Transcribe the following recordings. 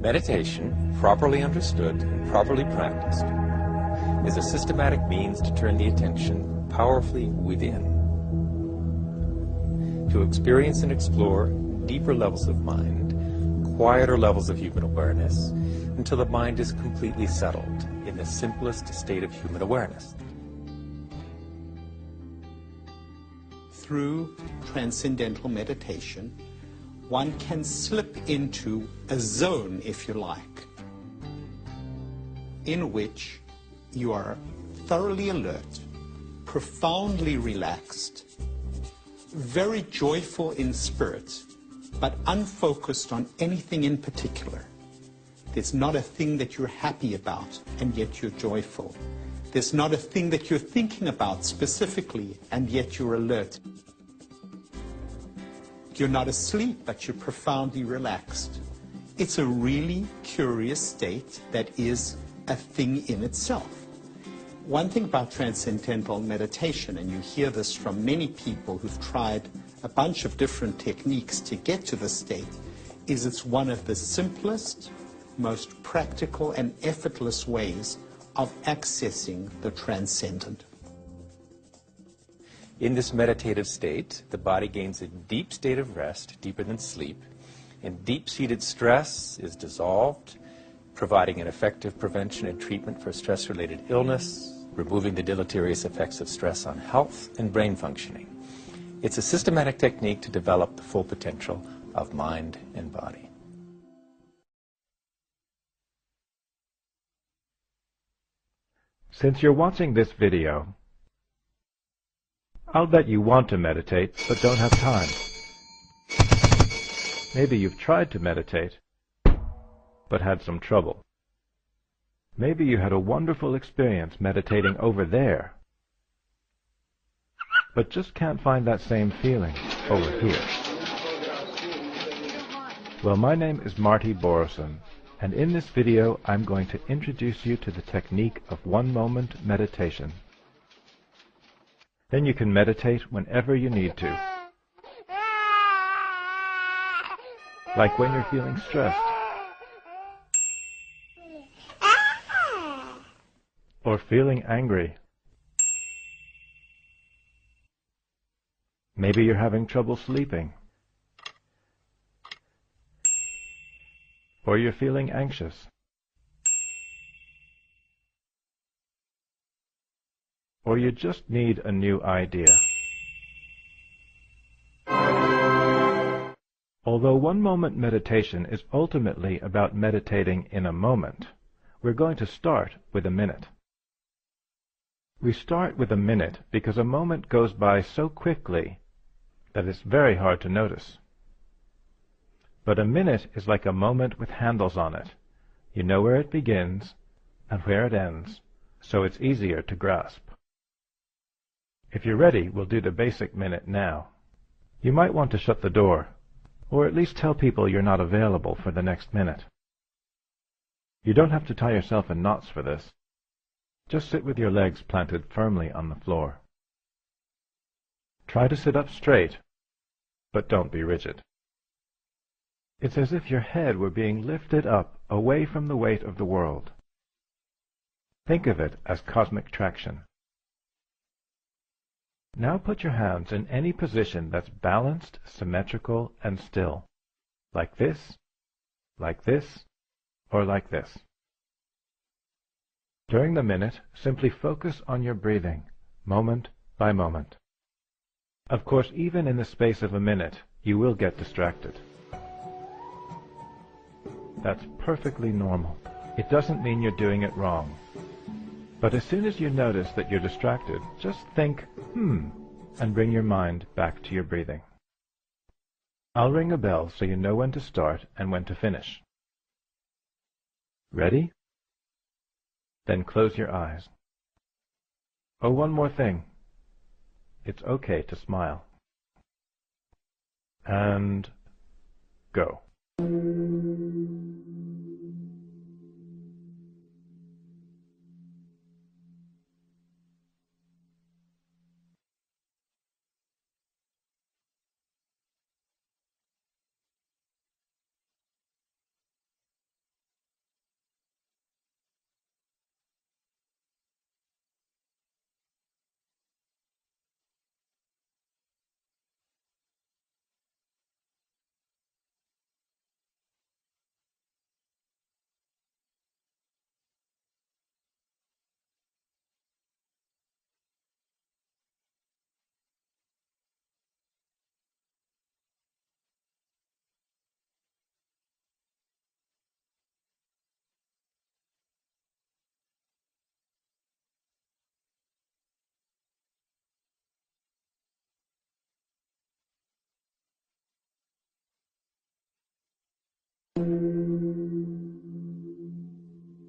Meditation, properly understood and properly practiced, is a systematic means to turn the attention powerfully within, to experience and explore deeper levels of mind, quieter levels of human awareness, until the mind is completely settled in the simplest state of human awareness. Through transcendental meditation, one can slip into a zone, if you like, in which you are thoroughly alert, profoundly relaxed, very joyful in spirit, but unfocused on anything in particular. There's not a thing that you're happy about, and yet you're joyful. There's not a thing that you're thinking about specifically, and yet you're alert. You're not asleep, but you're profoundly relaxed. It's a really curious state that is a thing in itself. One thing about transcendental meditation, and you hear this from many people who've tried a bunch of different techniques to get to this state, is it's one of the simplest, most practical and effortless ways of accessing the transcendent. In this meditative state, the body gains a deep state of rest, deeper than sleep, and deep-seated stress is dissolved, providing an effective prevention and treatment for stress-related illness, removing the deleterious effects of stress on health and brain functioning. It's a systematic technique to develop the full potential of mind and body. Since you're watching this video, I'll bet you want to meditate, but don't have time. Maybe you've tried to meditate, but had some trouble. Maybe you had a wonderful experience meditating over there, but just can't find that same feeling over here. Well, my name is Marty Borison, and in this video I'm going to introduce you to the technique of one-moment meditation. Then you can meditate whenever you need to. Like when you're feeling stressed, or feeling angry. Maybe you're having trouble sleeping, or you're feeling anxious. Or you just need a new idea. Although one-moment meditation is ultimately about meditating in a moment, we're going to start with a minute. We start with a minute because a moment goes by so quickly that it's very hard to notice. But a minute is like a moment with handles on it. You know where it begins and where it ends, so it's easier to grasp. If you're ready, we'll do the basic minute now. You might want to shut the door, or at least tell people you're not available for the next minute. You don't have to tie yourself in knots for this. Just sit with your legs planted firmly on the floor. Try to sit up straight, but don't be rigid. It's as if your head were being lifted up away from the weight of the world. Think of it as cosmic traction. Now put your hands in any position that's balanced, symmetrical, and still. Like this, or like this. During the minute, simply focus on your breathing, moment by moment. Of course, even in the space of a minute, you will get distracted. That's perfectly normal. It doesn't mean you're doing it wrong. But as soon as you notice that you're distracted, just think, and bring your mind back to your breathing. I'll ring a bell so you know when to start and when to finish. Ready? Then close your eyes. Oh, one more thing. It's okay to smile. And go.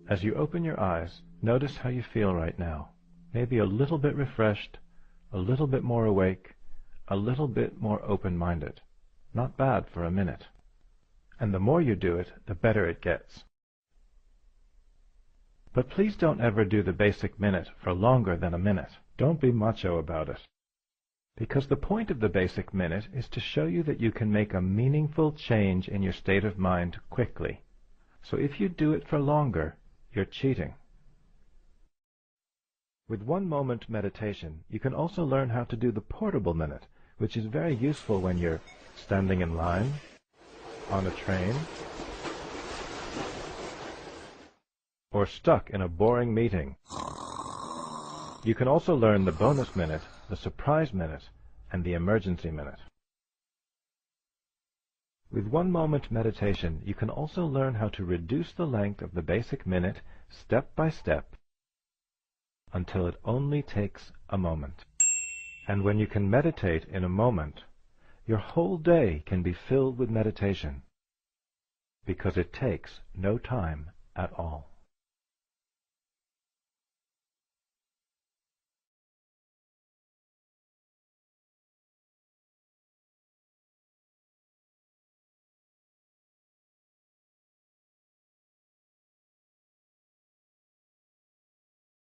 As you open your eyes, notice how you feel right now. Maybe a little bit refreshed, a little bit more awake, a little bit more open-minded. Not bad for a minute. And the more you do it, the better it gets. But please don't ever do the basic minute for longer than a minute. Don't be macho about it. Because the point of the basic minute is to show you that you can make a meaningful change in your state of mind quickly. So if you do it for longer, you're cheating. With 1 moment meditation, you can also learn how to do the portable minute, which is very useful when you're standing in line, on a train, or stuck in a boring meeting. You can also learn the bonus minute, the surprise minute, and the emergency minute. With 1 moment meditation, you can also learn how to reduce the length of the basic minute step by step until it only takes a moment. And when you can meditate in a moment, your whole day can be filled with meditation, because it takes no time at all.